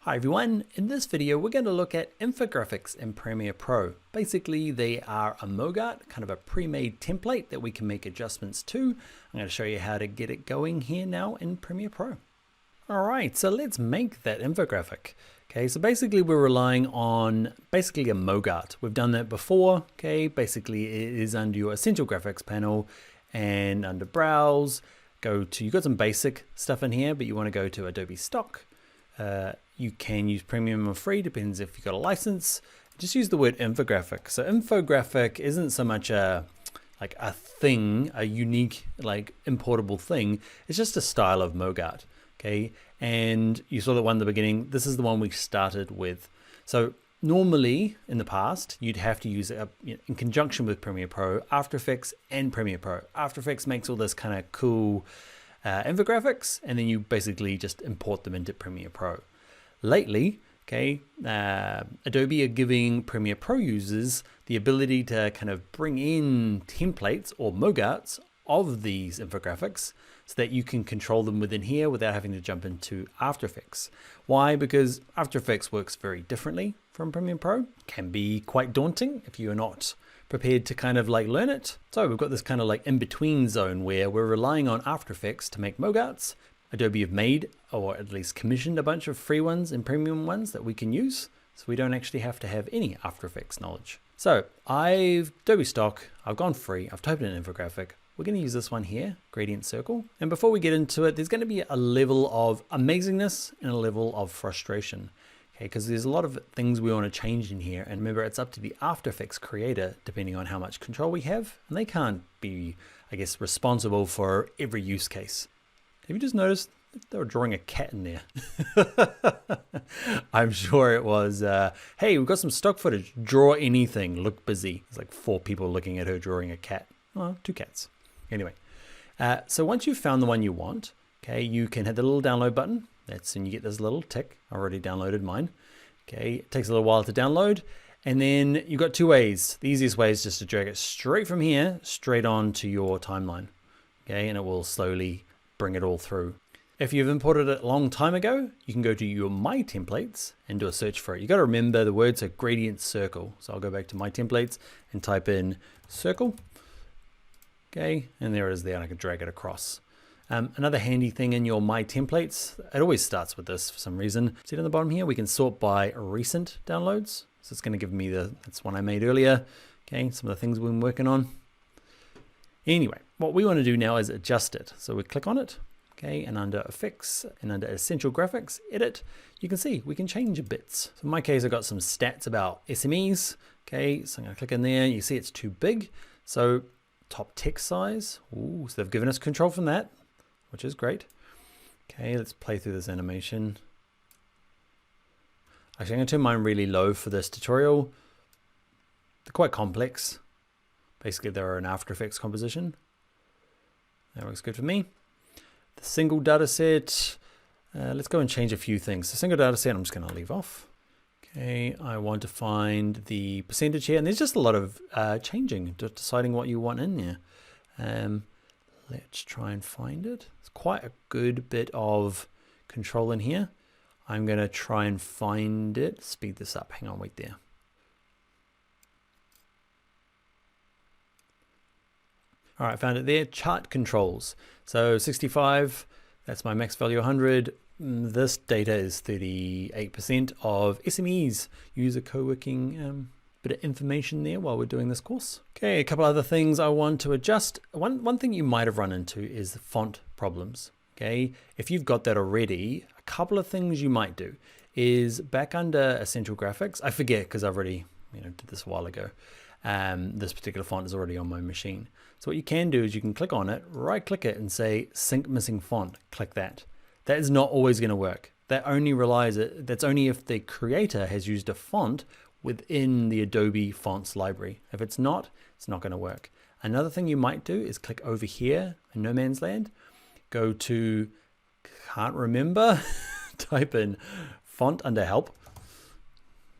Hi everyone, in this video we're going to look at infographics in Premiere Pro. Basically they are a MOGART, kind of a pre-made template that we can make adjustments to. I'm going to show you how to get it going here now in Premiere Pro. Alright, so let's make that infographic. Okay, so basically we're relying on basically a MOGART. We've done that before. Okay, basically it is under your Essential Graphics panel and under Browse, you've got some basic stuff in here, but you want to go to Adobe Stock. You can use premium or free, depends if you've got a license. Just use the word infographic. So infographic isn't so much a thing, a unique importable thing. It's just a style of MOGART. Okay, and you saw that one at the beginning. This is the one we started with. So normally in the past, you'd have to use it in conjunction with Premiere Pro, After Effects, and Premiere Pro. After Effects makes all this kind of cool infographics, and then you basically just import them into Premiere Pro. Lately, okay, Adobe are giving Premiere Pro users the ability to kind of bring in templates or MOGARTs of these infographics so that you can control them within here without having to jump into After Effects. Why? Because After Effects works very differently from Premiere Pro. Can be quite daunting if you're not prepared to kind of learn it. So we've got this kind of in-between zone where we're relying on After Effects to make MOGARTs. Adobe have made, or at least commissioned, a bunch of free ones and premium ones that we can use, so we don't actually have to have any After Effects knowledge. So Adobe Stock, I've gone free, I've typed in an infographic. We're going to use this one here, Gradient Circle. And before we get into it, there's going to be a level of amazingness and a level of frustration. Okay, because there's a lot of things we want to change in here. And remember, it's up to the After Effects creator, depending on how much control we have. And they can't be, I guess, responsible for every use case. Have you just noticed they were drawing a cat in there? I'm sure it was, hey, we've got some stock footage. Draw anything, look busy. It's like 4 people looking at her drawing a cat. Well, 2 cats. Anyway, so once you've found the one you want, okay, you can hit the little download button. And you get this little tick. I already downloaded mine. Okay, it takes a little while to download. And then you've got 2 ways. The easiest way is just to drag it straight from here, straight onto your timeline. Okay, and it will slowly bring it all through. If you've imported it a long time ago, you can go to your My Templates and do a search for it. You got to remember the words are Gradient Circle. So I'll go back to My Templates and type in circle. Okay, and there it is there, and I can drag it across. Another handy thing in your My Templates, it always starts with this for some reason. See on the bottom here, we can sort by recent downloads. So it's going to give me that's one I made earlier. Okay, some of the things we've been working on. Anyway, what we want to do now is adjust it. So we click on it, okay, and under Effects and under Essential Graphics, Edit, you can see we can change bits. So in my case, I've got some stats about SMEs. Okay, so I'm going to click in there. You see it's too big. So top text size. Ooh, so they've given us control from that, which is great. Okay, let's play through this animation. Actually, I'm going to turn mine really low for this tutorial. They're quite complex. Basically, they're an After Effects composition. That works good for me. The single data set, let's go and change a few things. The single data set, I'm just going to leave off. Okay, I want to find the percentage here, and there's just a lot of changing, deciding what you want in there. Let's try and find it. It's quite a good bit of control in here. I'm going to try and find it. Speed this up. Hang on, wait there. All right, found it there. Chart controls. So 65, that's my max value 100. This data is 38% of SMEs. User co-working, bit of information there while we're doing this course. Okay, a couple other things I want to adjust. One thing you might have run into is the font problems. Okay, if you've got that already, a couple of things you might do is back under Essential Graphics. I forget because I've already did this a while ago. This particular font is already on my machine. So what you can do is you can click on it, right click it and say sync missing font, click that. That is not always going to work. That only that's only if the creator has used a font within the Adobe fonts library. If it's not going to work. Another thing you might do is click over here in no man's land, go to, can't remember, type in font under help.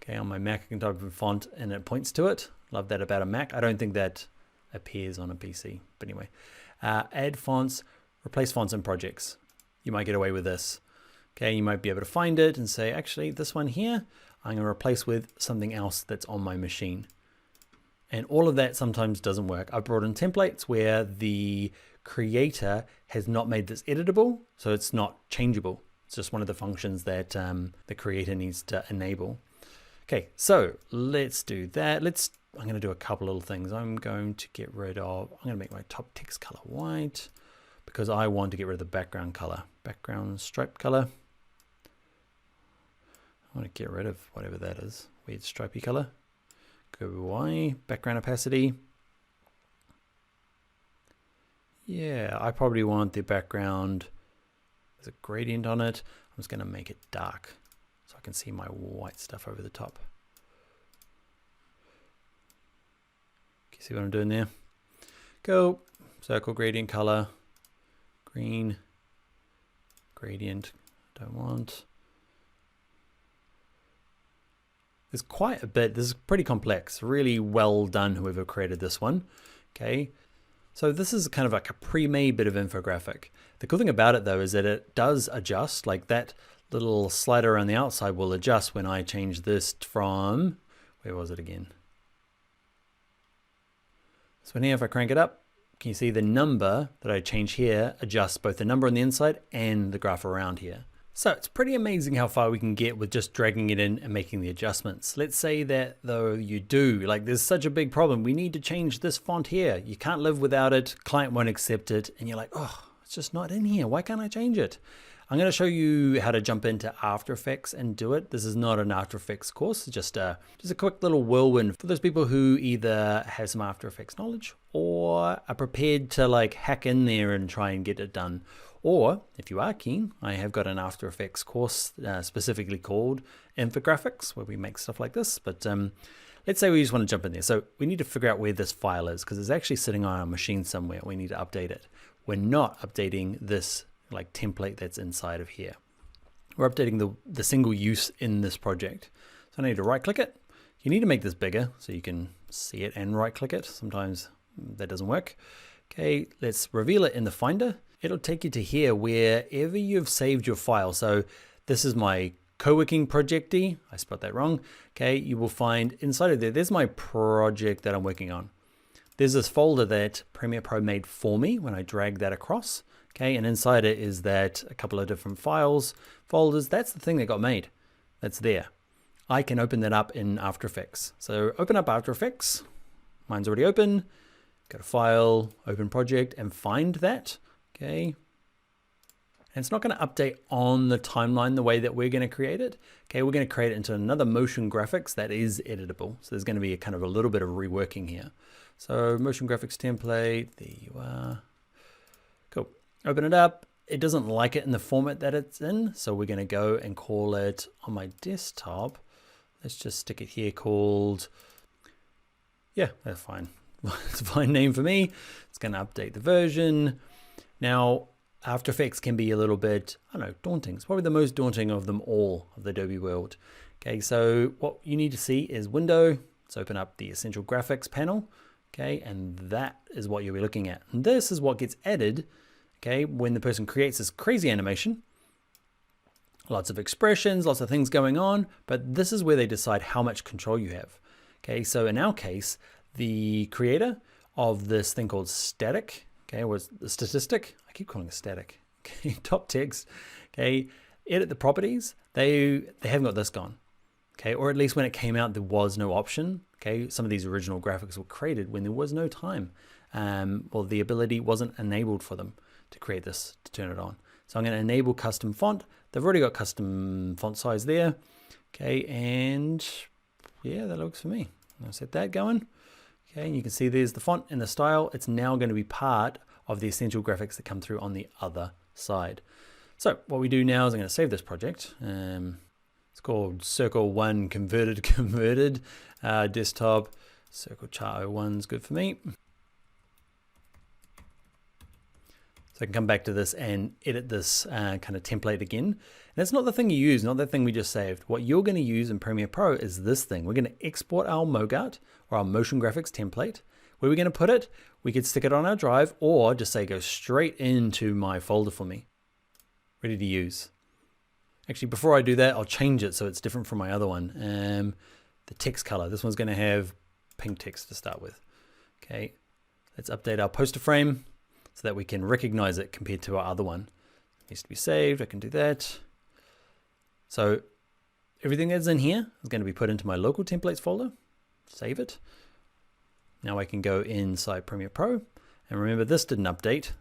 Okay, on my Mac I can type in font and it points to it. Love that about a Mac. I don't think that appears on a PC, but anyway. Add fonts, replace fonts in projects. You might get away with this. Okay, you might be able to find it and say, actually, this one here, I'm going to replace with something else that's on my machine. And all of that sometimes doesn't work. I've brought in templates where the creator has not made this editable, so it's not changeable. It's just one of the functions that the creator needs to enable. Okay, so let's do that. I'm going to do a couple little things. I'm going to make my top text color white because I want to get rid of the background color, background stripe color. I want to get rid of whatever that is, weird stripy color. Go Y, background opacity. Yeah, I probably want the background, there's a gradient on it. I'm just going to make it dark so I can see my white stuff over the top. Can you see what I'm doing there? Go, circle gradient color, green, gradient, don't want. There's quite a bit, this is pretty complex, really well done whoever created this one, okay? So this is kind of like a pre-made bit of infographic. The cool thing about it though is that it does adjust, like that little slider on the outside will adjust when I change this from, where was it again? So here if I crank it up, can you see the number that I change here adjusts both the number on the inside and the graph around here. So it's pretty amazing how far we can get with just dragging it in and making the adjustments. Let's say that though you do, like there's such a big problem, we need to change this font here. You can't live without it, client won't accept it, and you're like, oh, it's just not in here. Why can't I change it? I'm going to show you how to jump into After Effects and do it. This is not an After Effects course, it's just a quick little whirlwind for those people who either have some After Effects knowledge or are prepared to like hack in there and try and get it done. Or if you are keen, I have got an After Effects course specifically called Infographics where we make stuff like this. But let's say we just want to jump in there. So we need to figure out where this file is because it's actually sitting on our machine somewhere. We need to update it. We're not updating this like template that's inside of here. We're updating the single use in this project. So I need to right click it. You need to make this bigger so you can see it and right click it. Sometimes that doesn't work. Okay, let's reveal it in the Finder. It'll take you to here wherever you've saved your file. So this is my co-working project-y. I spelled that wrong. Okay, you will find inside of there, there's my project that I'm working on. There's this folder that Premiere Pro made for me when I drag that across. Okay, and inside it is that a couple of different folders. That's the thing that got made. That's there. I can open that up in After Effects. So open up After Effects. Mine's already open. Go to File, Open Project, and find that. Okay. And it's not going to update on the timeline the way that we're going to create it. Okay, we're going to create it into another motion graphics that is editable. So there's going to be a kind of a little bit of reworking here. So motion graphics template, there you are. Cool. Open it up. It doesn't like it in the format that it's in. So we're going to go and call it on my desktop. Let's just stick it here called, yeah, that's fine. It's a fine name for me. It's going to update the version. Now, After Effects can be a little bit, I don't know, daunting. It's probably the most daunting of them all of the Adobe world. Okay, so what you need to see is Window. Let's open up the Essential Graphics panel. Okay, and that is what you'll be looking at. And this is what gets added, okay, when the person creates this crazy animation. Lots of expressions, lots of things going on, but this is where they decide how much control you have. Okay, so in our case, the creator of this thing called static, okay, was the statistic. I keep calling it static. Okay, top text. Okay, edit the properties. They haven't got this gone. Okay, or at least when it came out, there was no option. Okay, some of these original graphics were created when there was no time. Well, the ability wasn't enabled for them to create this, to turn it on. So I'm going to enable custom font. They've already got custom font size there. Okay, and yeah, that looks for me. I'll set that going. Okay, and you can see there's the font and the style. It's now going to be part of the essential graphics that come through on the other side. So what we do now is I'm going to save this project. It's called Circle 1 Converted Desktop. Circle Chart 01 is good for me. So I can come back to this and edit this kind of template again. And that's not the thing you use, not the thing we just saved. What you're going to use in Premiere Pro is this thing. We're going to export our MoGart or our motion graphics template. Where we're going to put it, we could stick it on our drive or just say go straight into my folder for me. Ready to use. Actually, before I do that, I'll change it so it's different from my other one. The text color, this one's going to have pink text to start with. Okay, let's update our poster frame so that we can recognize it compared to our other one. It needs to be saved. I can do that. So everything that's in here is going to be put into my local templates folder. Save it. Now I can go inside Premiere Pro, and remember this didn't update.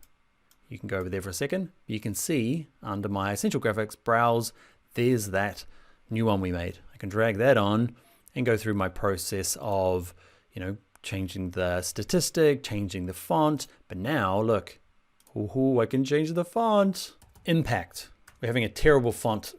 You can go over there for a second. You can see under my Essential Graphics browse, there's that new one we made. I can drag that on and go through my process of, changing the statistic, changing the font. But now look, I can change the font. Impact. We're having a terrible font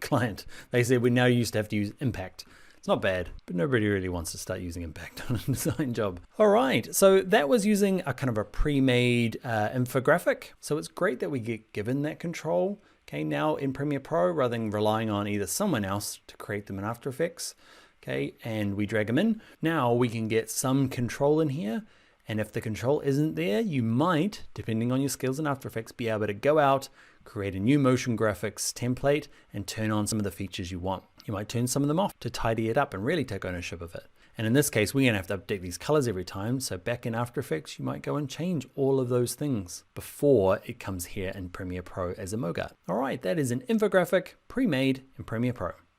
client. They said we now used to have to use Impact. It's not bad, but nobody really wants to start using Impact on a design job. All right, so that was using a kind of a pre-made infographic. So it's great that we get given that control. Okay, now in Premiere Pro, rather than relying on either someone else to create them in After Effects, okay, and we drag them in, now we can get some control in here. And if the control isn't there, you might, depending on your skills in After Effects, be able to go out, create a new motion graphics template and turn on some of the features you want. You might turn some of them off to tidy it up and really take ownership of it. And in this case, we're gonna have to update these colors every time. So back in After Effects, you might go and change all of those things before it comes here in Premiere Pro as a MoGart. All right, that is an infographic pre-made in Premiere Pro.